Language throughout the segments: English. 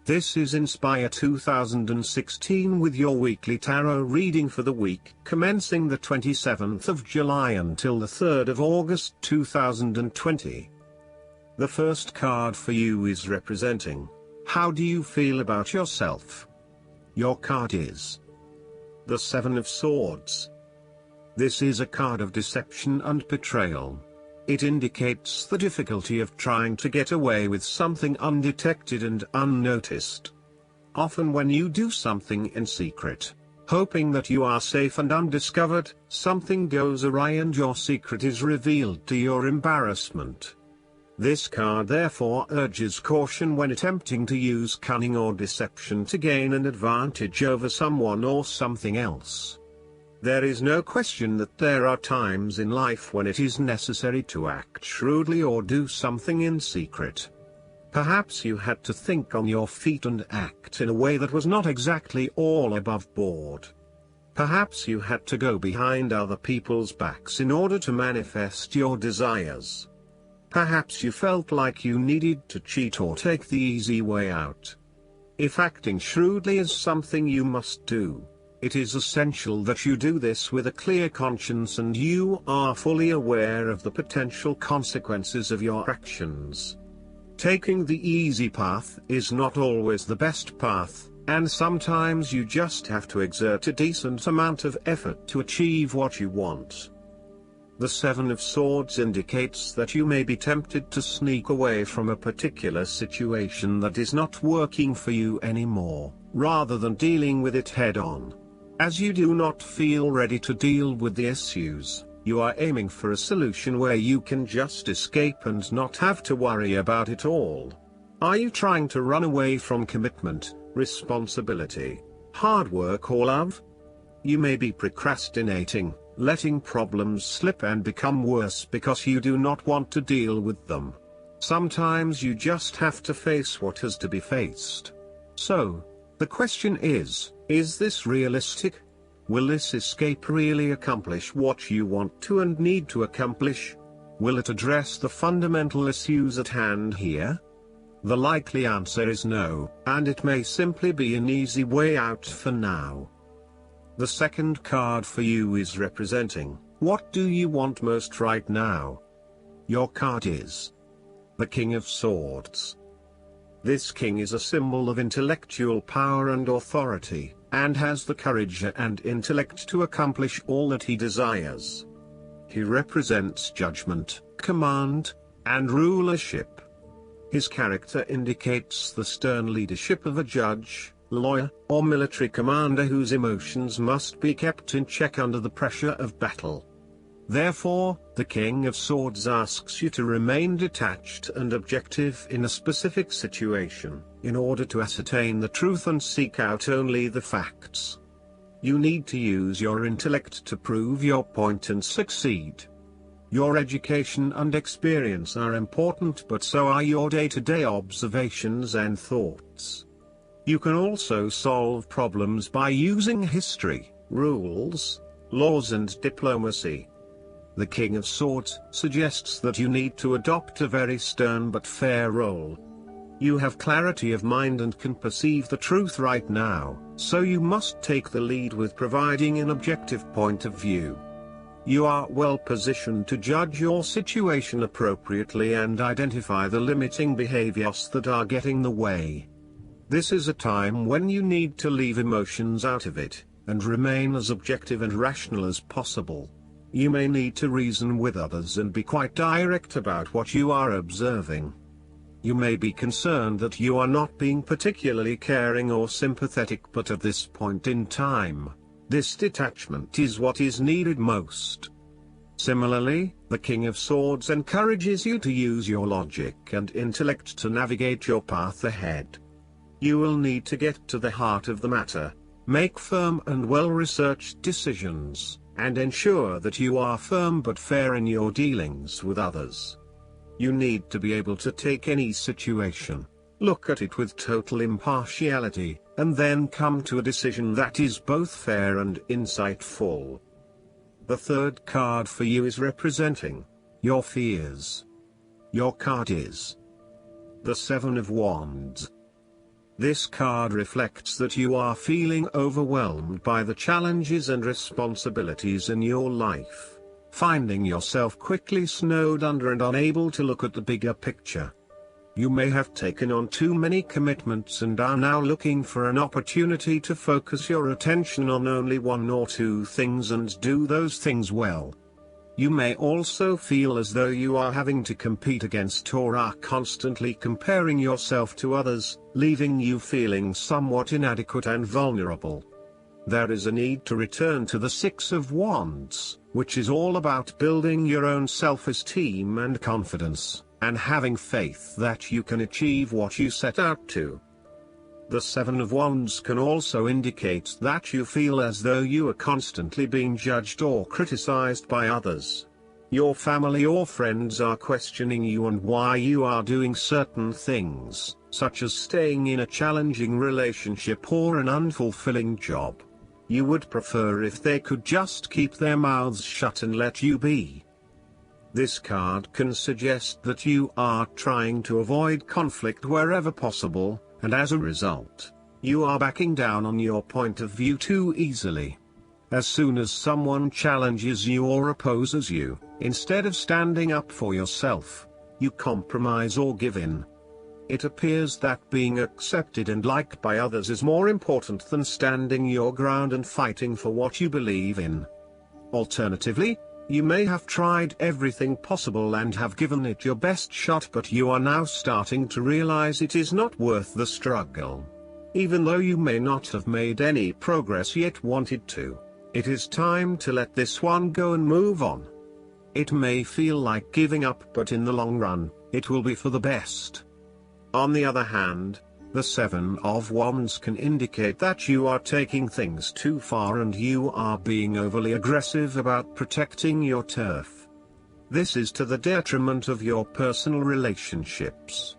This is Inspire 2016 with your weekly tarot reading for the week commencing the 27th of July until the 3rd of August 2020. The first card for you is representing, how do you feel about yourself? Your card is the Seven of Swords. This is a card of deception and betrayal. It indicates the difficulty of trying to get away with something undetected and unnoticed. Often when you do something in secret, hoping that you are safe and undiscovered, something goes awry and your secret is revealed to your embarrassment. This card therefore urges caution when attempting to use cunning or deception to gain an advantage over someone or something else. There is no question that there are times in life when it is necessary to act shrewdly or do something in secret. Perhaps you had to think on your feet and act in a way that was not exactly all above board. Perhaps you had to go behind other people's backs in order to manifest your desires. Perhaps you felt like you needed to cheat or take the easy way out. If acting shrewdly is something you must do, it is essential that you do this with a clear conscience and you are fully aware of the potential consequences of your actions. Taking the easy path is not always the best path, and sometimes you just have to exert a decent amount of effort to achieve what you want. The Seven of Swords indicates that you may be tempted to sneak away from a particular situation that is not working for you anymore, rather than dealing with it head-on. As you do not feel ready to deal with the issues, you are aiming for a solution where you can just escape and not have to worry about it all. Are you trying to run away from commitment, responsibility, hard work or love? You may be procrastinating, letting problems slip and become worse because you do not want to deal with them. Sometimes you just have to face what has to be faced. So, the question is this realistic? Will this escape really accomplish what you want to and need to accomplish? Will it address the fundamental issues at hand here? The likely answer is no, and it may simply be an easy way out for now. The second card for you is representing, what do you want most right now? Your card is the King of Swords. This king is a symbol of intellectual power and authority, and has the courage and intellect to accomplish all that he desires. He represents judgment, command, and rulership. His character indicates the stern leadership of a judge, lawyer, or military commander whose emotions must be kept in check under the pressure of battle. Therefore, the King of Swords asks you to remain detached and objective in a specific situation, in order to ascertain the truth and seek out only the facts. You need to use your intellect to prove your point and succeed. Your education and experience are important, but so are your day-to-day observations and thoughts. You can also solve problems by using history, rules, laws and diplomacy. The King of Swords suggests that you need to adopt a very stern but fair role. You have clarity of mind and can perceive the truth right now, so you must take the lead with providing an objective point of view. You are well positioned to judge your situation appropriately and identify the limiting behaviors that are getting in the way. This is a time when you need to leave emotions out of it, and remain as objective and rational as possible. You may need to reason with others and be quite direct about what you are observing. You may be concerned that you are not being particularly caring or sympathetic, but at this point in time, this detachment is what is needed most. Similarly, the King of Swords encourages you to use your logic and intellect to navigate your path ahead. You will need to get to the heart of the matter, make firm and well-researched decisions, and ensure that you are firm but fair in your dealings with others. You need to be able to take any situation, look at it with total impartiality, and then come to a decision that is both fair and insightful. The third card for you is representing your fears. Your card is the Seven of Wands. This card reflects that you are feeling overwhelmed by the challenges and responsibilities in your life, finding yourself quickly snowed under and unable to look at the bigger picture. You may have taken on too many commitments and are now looking for an opportunity to focus your attention on only one or two things and do those things well. You may also feel as though you are having to compete against or are constantly comparing yourself to others, leaving you feeling somewhat inadequate and vulnerable. There is a need to return to the Six of Wands, which is all about building your own self-esteem and confidence, and having faith that you can achieve what you set out to. The Seven of Wands can also indicate that you feel as though you are constantly being judged or criticized by others. Your family or friends are questioning you and why you are doing certain things, such as staying in a challenging relationship or an unfulfilling job. You would prefer if they could just keep their mouths shut and let you be. This card can suggest that you are trying to avoid conflict wherever possible, and as a result, you are backing down on your point of view too easily. As soon as someone challenges you or opposes you, instead of standing up for yourself, you compromise or give in. It appears that being accepted and liked by others is more important than standing your ground and fighting for what you believe in. Alternatively, you may have tried everything possible and have given it your best shot, but you are now starting to realize it is not worth the struggle. Even though you may not have made any progress yet wanted to, it is time to let this one go and move on. It may feel like giving up, but in the long run, it will be for the best. On the other hand, the Seven of Wands can indicate that you are taking things too far and you are being overly aggressive about protecting your turf. This is to the detriment of your personal relationships.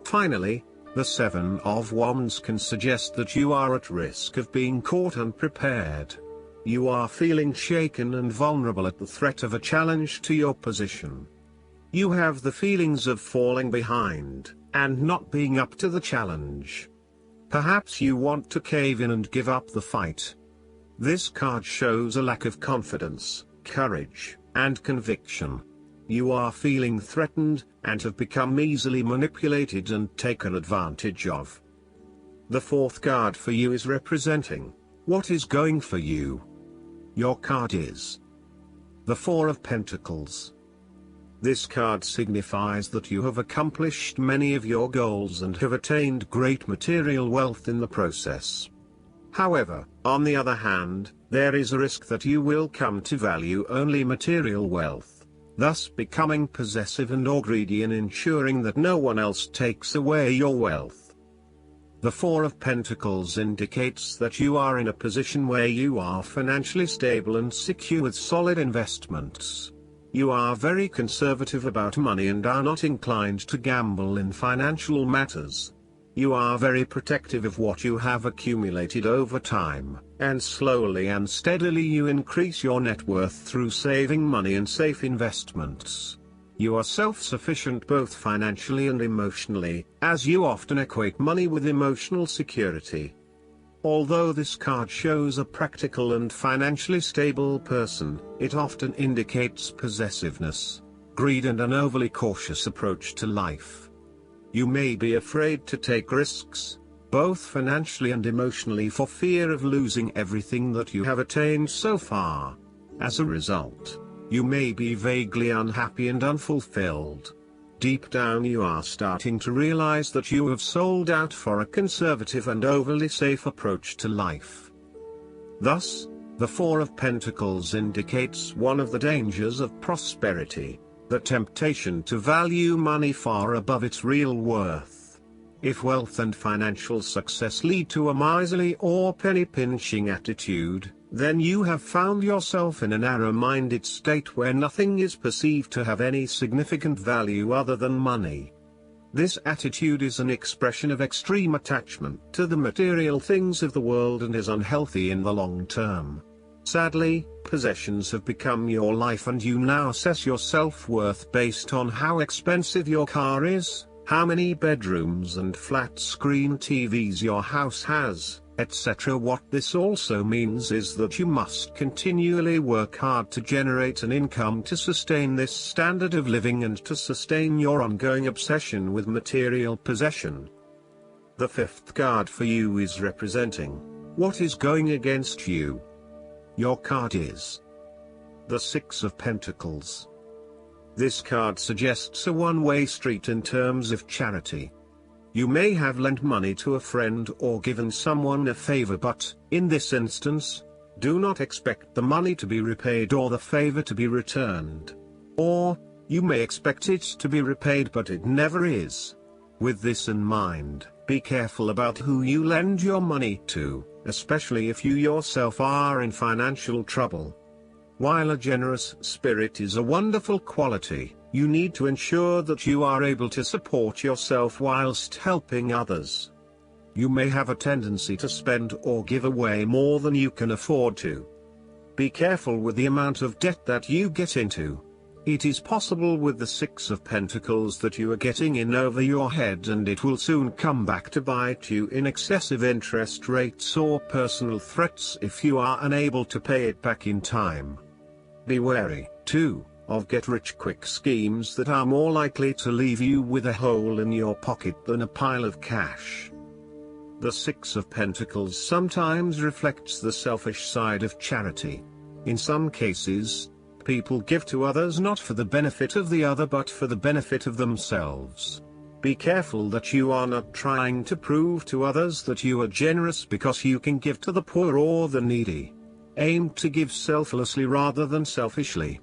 Finally, the Seven of Wands can suggest that you are at risk of being caught unprepared. You are feeling shaken and vulnerable at the threat of a challenge to your position. You have the feelings of falling behind and not being up to the challenge. Perhaps you want to cave in and give up the fight. This card shows a lack of confidence, courage, and conviction. You are feeling threatened, and have become easily manipulated and taken advantage of. The fourth card for you is representing what is going for you. Your card is the Four of Pentacles. This card signifies that you have accomplished many of your goals and have attained great material wealth in the process. However, on the other hand, there is a risk that you will come to value only material wealth, thus becoming possessive and or greedy and ensuring that no one else takes away your wealth. The Four of Pentacles indicates that you are in a position where you are financially stable and secure with solid investments. You are very conservative about money and are not inclined to gamble in financial matters. You are very protective of what you have accumulated over time, and slowly and steadily you increase your net worth through saving money and safe investments. You are self-sufficient both financially and emotionally, as you often equate money with emotional security. Although this card shows a practical and financially stable person, it often indicates possessiveness, greed and an overly cautious approach to life. You may be afraid to take risks, both financially and emotionally, for fear of losing everything that you have attained so far. As a result, you may be vaguely unhappy and unfulfilled. Deep down you are starting to realize that you have sold out for a conservative and overly safe approach to life. Thus, the Four of Pentacles indicates one of the dangers of prosperity, the temptation to value money far above its real worth. If wealth and financial success lead to a miserly or penny-pinching attitude, then you have found yourself in a narrow-minded state where nothing is perceived to have any significant value other than money. This attitude is an expression of extreme attachment to the material things of the world and is unhealthy in the long term. Sadly, possessions have become your life and you now assess your self-worth based on how expensive your car is, how many bedrooms and flat screen TVs your house has, etc. What this also means is that you must continually work hard to generate an income to sustain this standard of living and to sustain your ongoing obsession with material possession. The fifth card for you is representing what is going against you. Your card is the Six of Pentacles. This card suggests a one-way street in terms of charity. You may have lent money to a friend or given someone a favor, but, in this instance, do not expect the money to be repaid or the favor to be returned. Or, you may expect it to be repaid but it never is. With this in mind, be careful about who you lend your money to, especially if you yourself are in financial trouble. While a generous spirit is a wonderful quality, you need to ensure that you are able to support yourself whilst helping others. You may have a tendency to spend or give away more than you can afford to. Be careful with the amount of debt that you get into. It is possible with the Six of Pentacles that you are getting in over your head and it will soon come back to bite you in excessive interest rates or personal threats if you are unable to pay it back in time. Be wary, too, of get-rich-quick schemes that are more likely to leave you with a hole in your pocket than a pile of cash. The Six of Pentacles sometimes reflects the selfish side of charity. In some cases, people give to others not for the benefit of the other but for the benefit of themselves. Be careful that you are not trying to prove to others that you are generous because you can give to the poor or the needy. Aim to give selflessly rather than selfishly.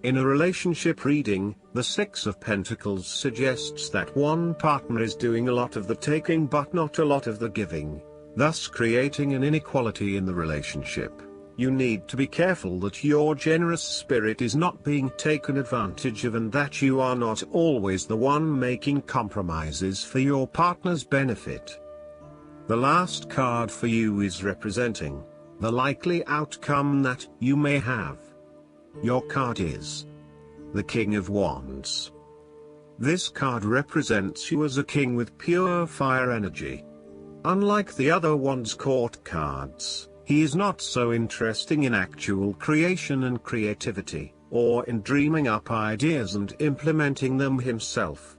In a relationship reading, the Six of Pentacles suggests that one partner is doing a lot of the taking but not a lot of the giving, thus creating an inequality in the relationship. You need to be careful that your generous spirit is not being taken advantage of and that you are not always the one making compromises for your partner's benefit. The last card for you is representing the likely outcome that you may have. Your card is the King of Wands. This card represents you as a king with pure fire energy. Unlike the other Wands court cards, he is not so interesting in actual creation and creativity, or in dreaming up ideas and implementing them himself.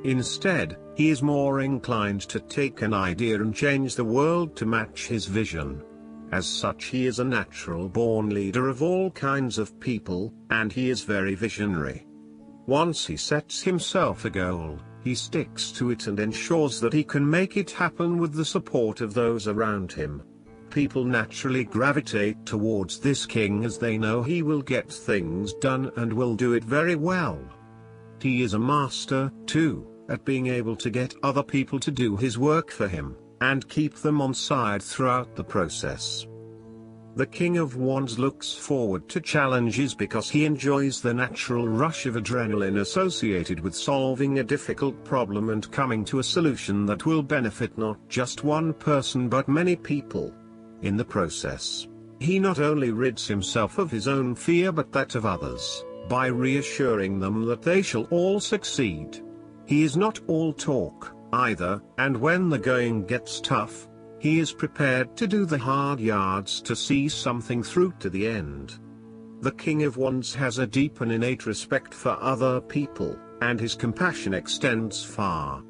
Instead, he is more inclined to take an idea and change the world to match his vision. As such, he is a natural-born leader of all kinds of people, and he is very visionary. Once he sets himself a goal, he sticks to it and ensures that he can make it happen with the support of those around him. People naturally gravitate towards this king as they know he will get things done and will do it very well. He is a master, too, at being able to get other people to do his work for him, and keep them on side throughout the process. The King of Wands looks forward to challenges because he enjoys the natural rush of adrenaline associated with solving a difficult problem and coming to a solution that will benefit not just one person but many people. In the process, he not only rids himself of his own fear but that of others, by reassuring them that they shall all succeed. He is not all talk, either, and when the going gets tough, he is prepared to do the hard yards to see something through to the end. The King of Wands has a deep and innate respect for other people, and his compassion extends far.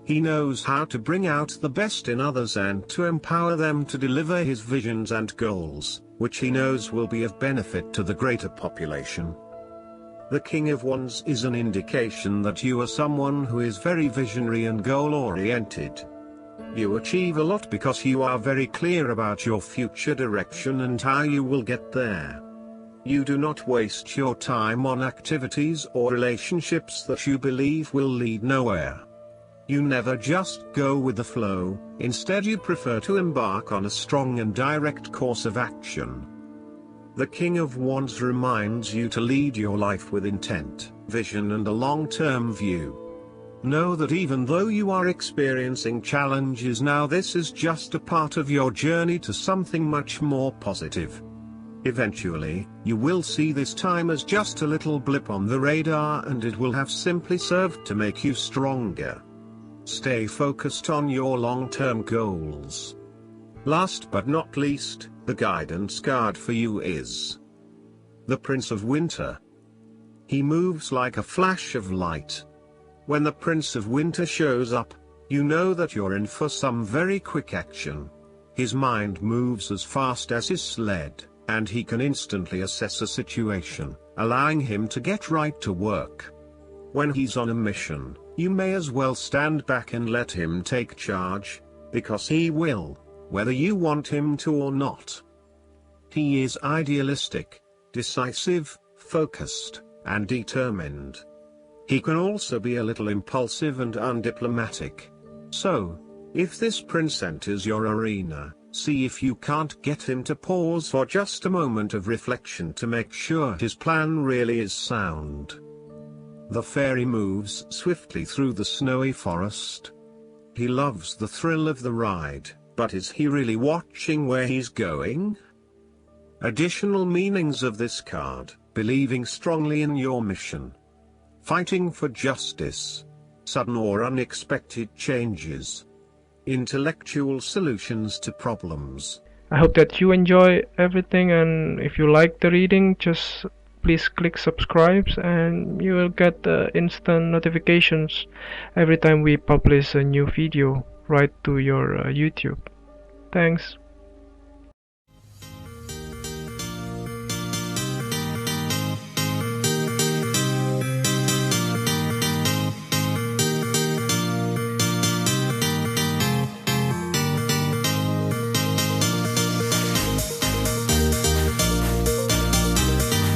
He knows how to bring out the best in others and to empower them to deliver his visions and goals, which he knows will be of benefit to the greater population. The King of Wands is an indication that you are someone who is very visionary and goal-oriented. You achieve a lot because you are very clear about your future direction and how you will get there. You do not waste your time on activities or relationships that you believe will lead nowhere. You never just go with the flow, instead you prefer to embark on a strong and direct course of action. The King of Wands reminds you to lead your life with intent, vision and a long-term view. Know that even though you are experiencing challenges now, this is just a part of your journey to something much more positive. Eventually, you will see this time as just a little blip on the radar, and it will have simply served to make you stronger. Stay focused on your long-term goals. Last but not least, the guidance card for you is the Prince of Winter. He moves like a flash of light. When the Prince of Winter shows up, you know that you're in for some very quick action. His mind moves as fast as his sled, and he can instantly assess a situation, allowing him to get right to work. When he's on a mission, you may as well stand back and let him take charge, because he will, whether you want him to or not. He is idealistic, decisive, focused, and determined. He can also be a little impulsive and undiplomatic. So, if this prince enters your arena, see if you can't get him to pause for just a moment of reflection to make sure his plan really is sound. The fairy moves swiftly through the snowy forest. He loves the thrill of the ride, but is he really watching where he's going? Additional meanings of this card: believing strongly in your mission, fighting for justice, sudden or unexpected changes, intellectual solutions to problems. I hope that you enjoy everything, and if you like the reading, just please click subscribe and you will get instant notifications every time we publish a new video right to your YouTube. Thanks.